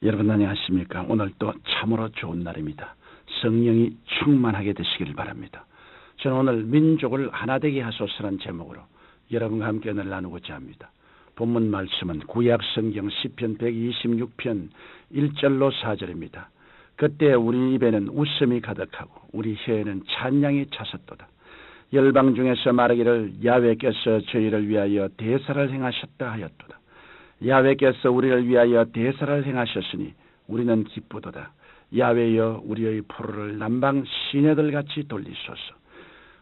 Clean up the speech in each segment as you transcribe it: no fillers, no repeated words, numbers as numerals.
여러분 안녕하십니까? 오늘 또 참으로 좋은 날입니다. 성령이 충만하게 되시길 바랍니다. 저는 오늘 민족을 하나되게 하소서라는 제목으로 여러분과 함께 오늘 나누고자 합니다. 본문 말씀은 구약성경 시편 126편 1절로 4절입니다. 그때 우리 입에는 웃음이 가득하고 우리 혀에는 찬양이 차섰도다. 열방 중에서 말하기를 야훼께서 저희를 위하여 대사를 행하셨다 하였도다. 야훼께서 우리를 위하여 대사를 행하셨으니 우리는 기쁘도다. 야훼여 우리의 포로를 남방 시내들같이 돌리소서.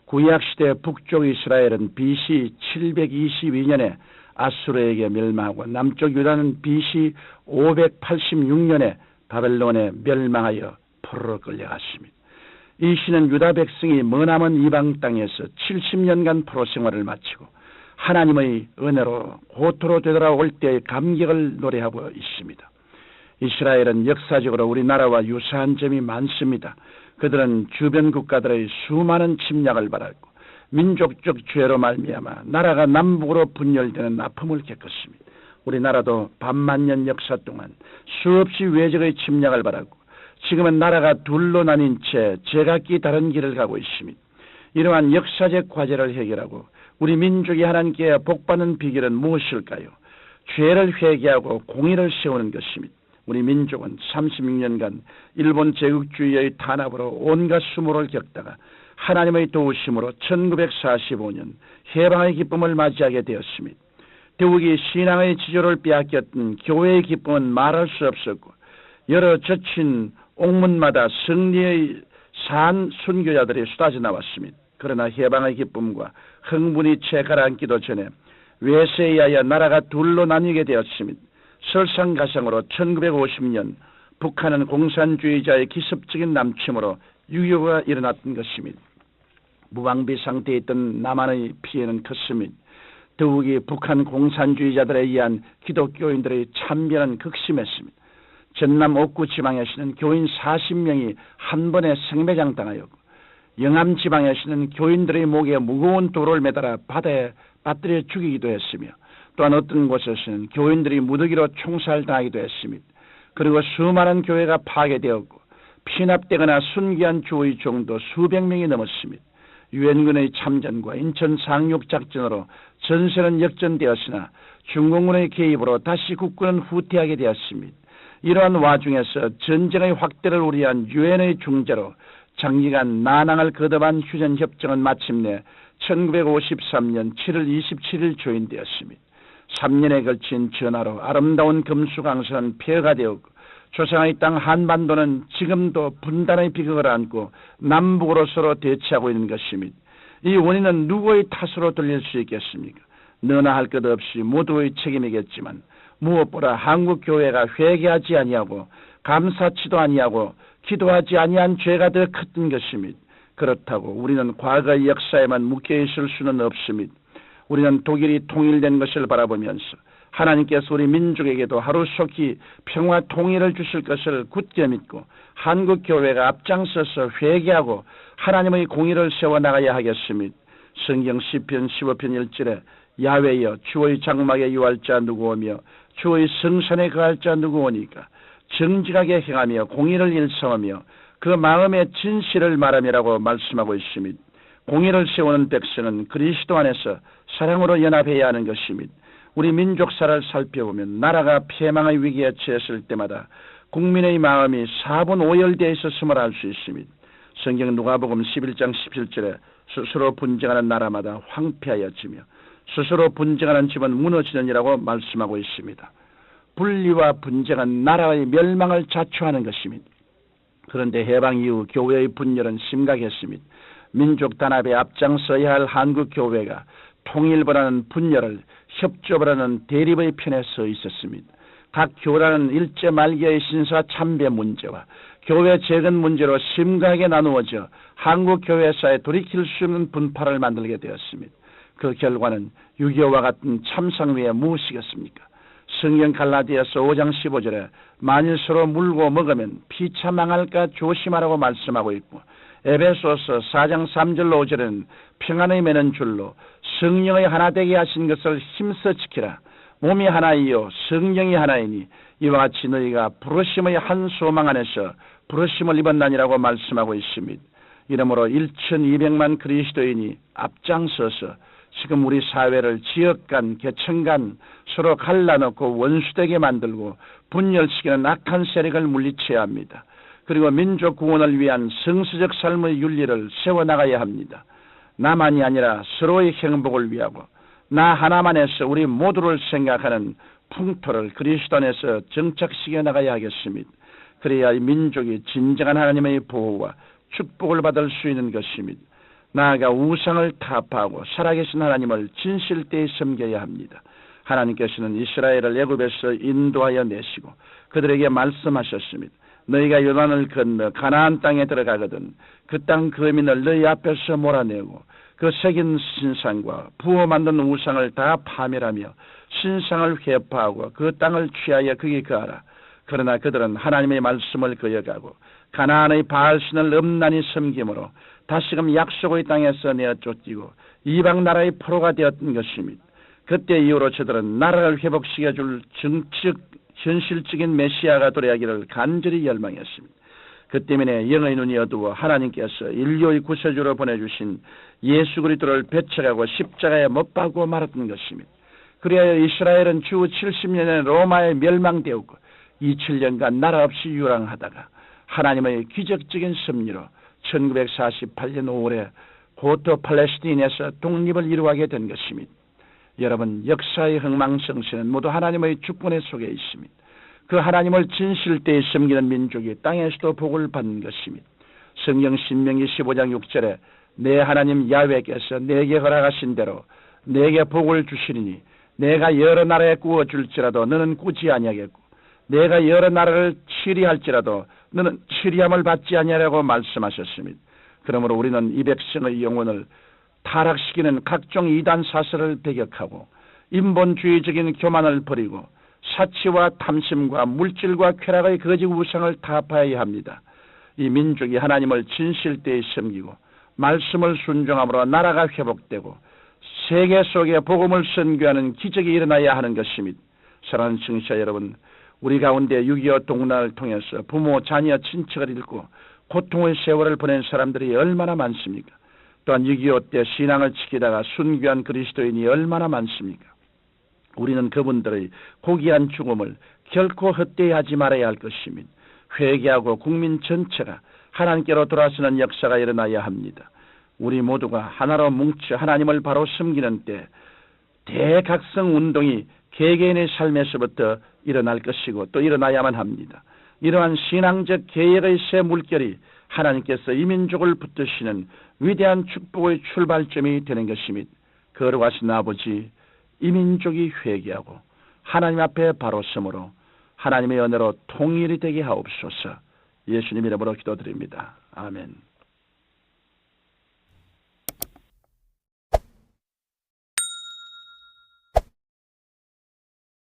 구약시대 북쪽 이스라엘은 BC 722년에 아수르에게 멸망하고 남쪽 유다는 BC 586년에 바벨론에 멸망하여 포로로 끌려갔습니다. 이 시는 유다 백성이 머나먼 이방 땅에서 70년간 포로 생활을 마치고 하나님의 은혜로 고토로 되돌아올 때의 감격을 노래하고 있습니다. 이스라엘은 역사적으로 우리나라와 유사한 점이 많습니다. 그들은 주변 국가들의 수많은 침략을 받았고 민족적 죄로 말미암아 나라가 남북으로 분열되는 아픔을 겪었습니다. 우리나라도 반만년 역사 동안 수없이 외적의 침략을 받았고 지금은 나라가 둘로 나뉜 채 제각기 다른 길을 가고 있습니다. 이러한 역사적 과제를 해결하고 우리 민족이 하나님께 복받는 비결은 무엇일까요? 죄를 회개하고 공의를 세우는 것입니다. 우리 민족은 36년간 일본 제국주의의 탄압으로 온갖 수모를 겪다가 하나님의 도우심으로 1945년 해방의 기쁨을 맞이하게 되었습니다. 더욱이 신앙의 지조를 빼앗겼던 교회의 기쁨은 말할 수 없었고 여러 젖힌 옥문마다 승리의 산 순교자들이 쏟아져 나왔습니다. 그러나 해방의 기쁨과 흥분이 채 가라앉기도 전에 외세에 의하여 나라가 둘로 나뉘게 되었습니다. 설상가상으로 1950년 북한은 공산주의자의 기습적인 남침으로 유교가 일어났던 것입니다. 무방비 상태에 있던 남한의 피해는 컸습니다. 더욱이 북한 공산주의자들에 의한 기독교인들의 참변은 극심했습니다. 전남 옥구 지방에서는 교인 40명이 한 번에 생매장당하였고 영암 지방에서는 교인들의 목에 무거운 돌을 매달아 바다에 빠뜨려 죽이기도 했으며 또한 어떤 곳에서는 교인들이 무더기로 총살당하기도 했습니다. 그리고 수많은 교회가 파괴되었고 피납되거나 순교한 주의 종도 수백 명이 넘었습니다. 유엔군의 참전과 인천 상륙작전으로 전세는 역전되었으나 중공군의 개입으로 다시 국군은 후퇴하게 되었습니다. 이러한 와중에서 전쟁의 확대를 우려한 유엔의 중재로 장기간 난항을 거듭한 휴전협정은 마침내 1953년 7월 27일 조인되었습니다. 3년에 걸친 전화로 아름다운 금수강선은 폐허가 되었고 조상의 땅 한반도는 지금도 분단의 비극을 안고 남북으로 서로 대치하고 있는 것입니다. 이 원인은 누구의 탓으로 돌릴 수 있겠습니까? 너나 할 것 없이 모두의 책임이겠지만 무엇보다 한국교회가 회개하지 아니하고 감사치도 아니하고 기도하지 아니한 죄가 더 컸던 것입니다. 그렇다고 우리는 과거의 역사에만 묶여있을 수는 없습니다. 우리는 독일이 통일된 것을 바라보면서 하나님께서 우리 민족에게도 하루속히 평화 통일을 주실 것을 굳게 믿고 한국교회가 앞장서서 회개하고 하나님의 공의를 세워나가야 하겠습니다. 성경 시편 15편 1절에 야훼여 주의 장막에 유할 자 누구오며 주의 성산에 거할 자 누구오니까 정직하게 행하며 공의를 일성하며 그 마음의 진실을 말함이라고 말씀하고 있습니다. 공의를 세우는 백성은 그리스도 안에서 사랑으로 연합해야 하는 것입니다. 우리 민족사를 살펴보면 나라가 폐망의 위기에 처했을 때마다 국민의 마음이 사분오열되어 있었음을 알 수 있습니다. 성경 누가복음 11장 17절에 스스로 분쟁하는 나라마다 황폐하여지며 스스로 분쟁하는 집은 무너지느니라고 말씀하고 있습니다. 분리와 분쟁은 나라의 멸망을 자초하는 것입니다. 그런데 해방 이후 교회의 분열은 심각했습니다. 민족 단합에 앞장서야 할 한국교회가 통일보다는 분열을, 협조보다는 대립의 편에 서 있었습니다. 각 교단은 일제 말기의 신사 참배 문제와 교회 재건 문제로 심각하게 나누어져 한국교회사에 돌이킬 수 없는 분파를 만들게 되었습니다. 그 결과는 6.25와 같은 참상 외에 무엇이겠습니까? 성경 갈라디아서 5장 15절에 만일 서로 물고 먹으면 피차 망할까 조심하라고 말씀하고 있고 에베소서 4장 3절로 5절에는 평안의 매는 줄로 성령의 하나 되게 하신 것을 힘써 지키라. 몸이 하나이요 성령이 하나이니 이와 같이 너희가 부르심의 한 소망 안에서 부르심을 입었나니라고 말씀하고 있습니다. 이러므로 1200만 그리스도인이 앞장서서 지금 우리 사회를 지역 간, 계층 간 서로 갈라놓고 원수되게 만들고 분열시키는 악한 세력을 물리쳐야 합니다. 그리고 민족 구원을 위한 성서적 삶의 윤리를 세워나가야 합니다. 나만이 아니라 서로의 행복을 위하고 나 하나만에서 우리 모두를 생각하는 풍토를 그리스도 안에서 정착시켜 나가야 하겠습니다. 그래야 이 민족이 진정한 하나님의 보호와 축복을 받을 수 있는 것입니다. 나아가 우상을 타파하고 살아계신 하나님을 진실되이 섬겨야 합니다. 하나님께서는 이스라엘을 애굽에서 인도하여 내시고 그들에게 말씀하셨습니다. 너희가 요단을 건너 가나안 땅에 들어가거든 그 땅 거민을 너희 앞에서 몰아내고 그 새긴 신상과 부어 만든 우상을 다 파멸하며 신상을 회파하고 그 땅을 취하여 거기 거하라. 그러나 그들은 하나님의 말씀을 거역하고 가나안의 바알신을 엄란히 섬김으로 다시금 약속의 땅에서 내어 쫓기고 이방 나라의 포로가 되었던 것입니다. 그때 이후로 저들은 나라를 회복시켜줄 정치적 현실적인 메시아가 도래하기를 간절히 열망했습니다. 그 때문에 영의 눈이 어두워 하나님께서 인류의 구세주로 보내주신 예수 그리스도를 배척하고 십자가에 못 박고 말았던 것입니다. 그리하여 이스라엘은 주 70년에 로마에 멸망되었고 27년간 나라 없이 유랑하다가 하나님의 기적적인 섭리로 1948년 5월에 고토 팔레스타인에서 독립을 이루게 된 것입니다. 여러분, 역사의 흥망성쇠는 모두 하나님의 주권의 속에 있습니다. 그 하나님을 진실되이 섬기는 민족이 땅에서도 복을 받는 것입니다. 성경 신명기 15장 6절에 내 하나님 야훼께서 내게 허락하신 대로 내게 복을 주시리니 내가 여러 나라에 구워줄지라도 너는 꾸지 아니하겠고 내가 여러 나라를 치리할지라도 너는 치리함을 받지 아니하라고 말씀하셨습니다. 그러므로 우리는 이 백성의 영혼을 타락시키는 각종 이단 사설을 배격하고 인본주의적인 교만을 버리고 사치와 탐심과 물질과 쾌락의 거짓 우상을 타파해야 합니다. 이 민족이 하나님을 진실되이 섬기고 말씀을 순종함으로 나라가 회복되고 세계 속에 복음을 선교하는 기적이 일어나야 하는 것입니다. 사랑하는 청취자 여러분, 우리 가운데 6.25 동란을 통해서 부모, 자녀, 친척을 잃고 고통의 세월을 보낸 사람들이 얼마나 많습니까? 또한 6.25 때 신앙을 지키다가 순교한 그리스도인이 얼마나 많습니까? 우리는 그분들의 고귀한 죽음을 결코 헛되이 하지 말아야 할 것입니다. 회개하고 국민 전체가 하나님께로 돌아서는 역사가 일어나야 합니다. 우리 모두가 하나로 뭉쳐 하나님을 바로 섬기는 때 대각성 운동이 개개인의 삶에서부터 일어날 것이고 또 일어나야만 합니다. 이러한 신앙적 개혁의 새 물결이 하나님께서 이 민족을 붙드시는 위대한 축복의 출발점이 되는 것입니다. 거룩하신 아버지, 이 민족이 회개하고 하나님 앞에 바로 섬으로 하나님의 은혜로 통일이 되게 하옵소서. 예수님 이름으로 기도드립니다. 아멘.